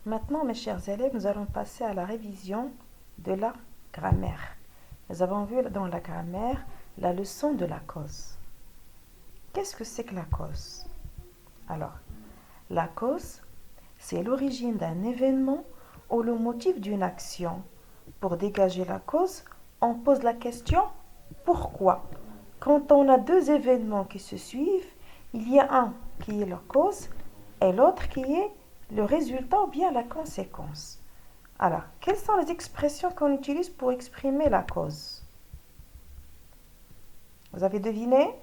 Maintenant, mes chers élèves, nous allons passer à la révision de la grammaire. Nous avons vu dans la grammaire la leçon de la cause. Qu'est-ce que c'est que la cause? Alors, la cause, c'est l'origine d'un événement ou le motif d'une action. Pour dégager la cause, on pose la question « Pourquoi ?» Quand on a deux événements qui se suivent, il y a un qui est la cause et l'autre qui est le résultat ou bien la conséquence. Alors, quelles sont les expressions qu'on utilise pour exprimer la cause? Vous avez deviné?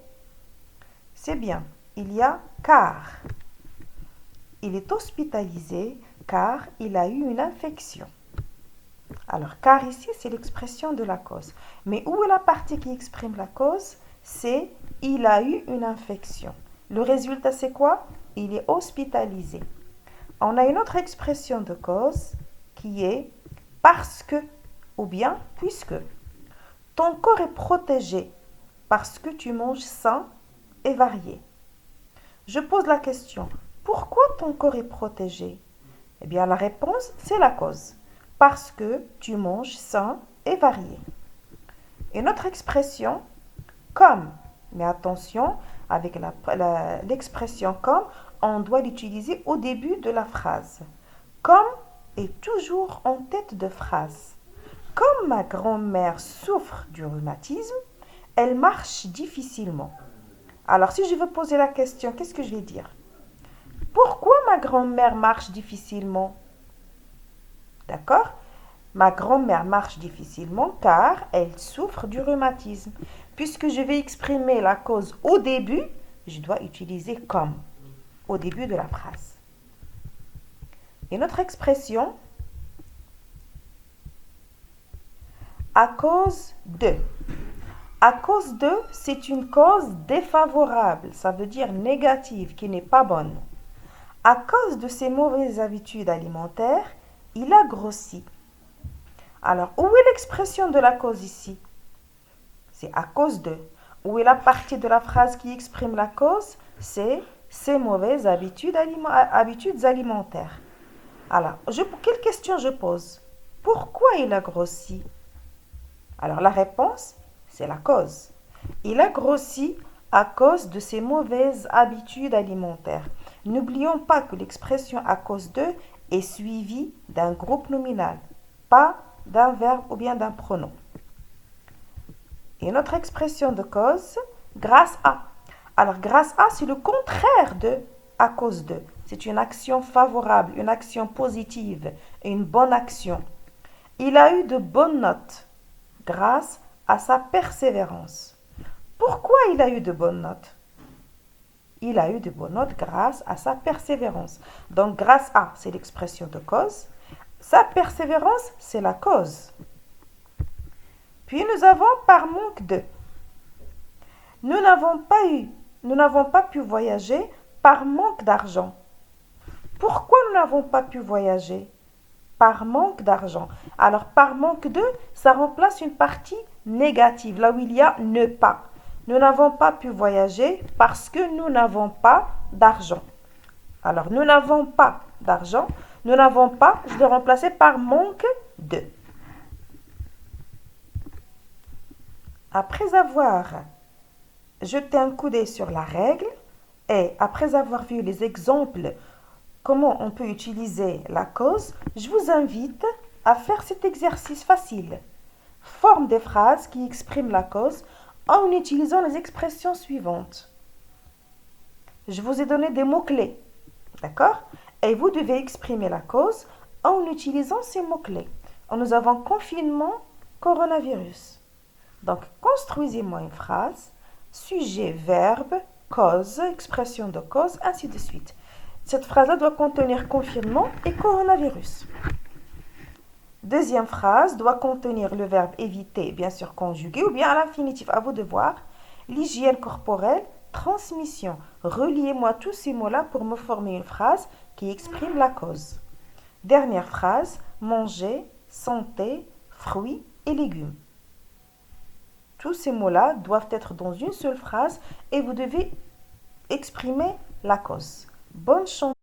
C'est bien. Il y a car. Il est hospitalisé car il a eu une infection. Alors, car ici, c'est l'expression de la cause. Mais où est la partie qui exprime la cause? C'est il a eu une infection. Le résultat, c'est quoi? Il est hospitalisé. On a une autre expression de cause qui est parce que ou bien puisque. Ton corps est protégé parce que tu manges sain et varié. Je pose la question, pourquoi ton corps est protégé? Eh bien, la réponse, c'est la cause. Parce que tu manges sain et varié. Une autre expression, comme. Mais attention, avec l'expression comme, on doit l'utiliser au début de la phrase. Comme est toujours en tête de phrase. Comme ma grand-mère souffre du rhumatisme, elle marche difficilement. Alors, si je veux poser la question, qu'est-ce que je vais dire? Pourquoi ma grand-mère marche difficilement? D'accord? Ma grand-mère marche difficilement car elle souffre du rhumatisme. Puisque je vais exprimer la cause au début, je dois utiliser comme au début de la phrase. Et notre expression, à cause de. À cause de, c'est une cause défavorable, ça veut dire négative, qui n'est pas bonne. À cause de ses mauvaises habitudes alimentaires, il a grossi. Alors, où est l'expression de la cause ici? C'est à cause de. Où est la partie de la phrase qui exprime la cause? C'est ses mauvaises habitudes alimentaires. Alors, quelle question je pose? Pourquoi il a grossi? Alors, la réponse, c'est la cause. Il a grossi à cause de ses mauvaises habitudes alimentaires. N'oublions pas que l'expression à cause de est suivie d'un groupe nominal, pas d'un verbe ou bien d'un pronom. Et notre expression de cause, grâce à. Alors, grâce à, c'est le contraire de à cause de. C'est une action favorable, une action positive, une bonne action. Il a eu de bonnes notes grâce à sa persévérance. Pourquoi il a eu de bonnes notes? Il a eu de bonnes notes grâce à sa persévérance. Donc, grâce à, c'est l'expression de cause. Sa persévérance, c'est la cause. Puis nous avons par manque de. Nous n'avons pas pu voyager par manque d'argent. Pourquoi nous n'avons pas pu voyager? Par manque d'argent. Alors, par manque de, ça remplace une partie négative, là où il y a ne pas. Nous n'avons pas pu voyager parce que nous n'avons pas d'argent. Alors, nous n'avons pas d'argent. Nous n'avons pas, je vais remplacer par manque de. Après avoir jeté un coup d'œil sur la règle et après avoir vu les exemples, comment on peut utiliser la cause, je vous invite à faire cet exercice facile. Forme des phrases qui expriment la cause en utilisant les expressions suivantes. Je vous ai donné des mots-clés, d'accord? Et vous devez exprimer la cause en utilisant ces mots-clés. Nous avons confinement, coronavirus. Donc, construisez-moi une phrase, sujet, verbe, cause, expression de cause, ainsi de suite. Cette phrase-là doit contenir confinement et coronavirus. Deuxième phrase doit contenir le verbe éviter, bien sûr conjugué, ou bien à l'infinitif, à vous de voir. L'hygiène corporelle, transmission. Reliez-moi tous ces mots-là pour me former une phrase qui exprime la cause. Dernière phrase, manger, santé, fruits et légumes. Tous ces mots-là doivent être dans une seule phrase et vous devez exprimer la cause. Bonne chance.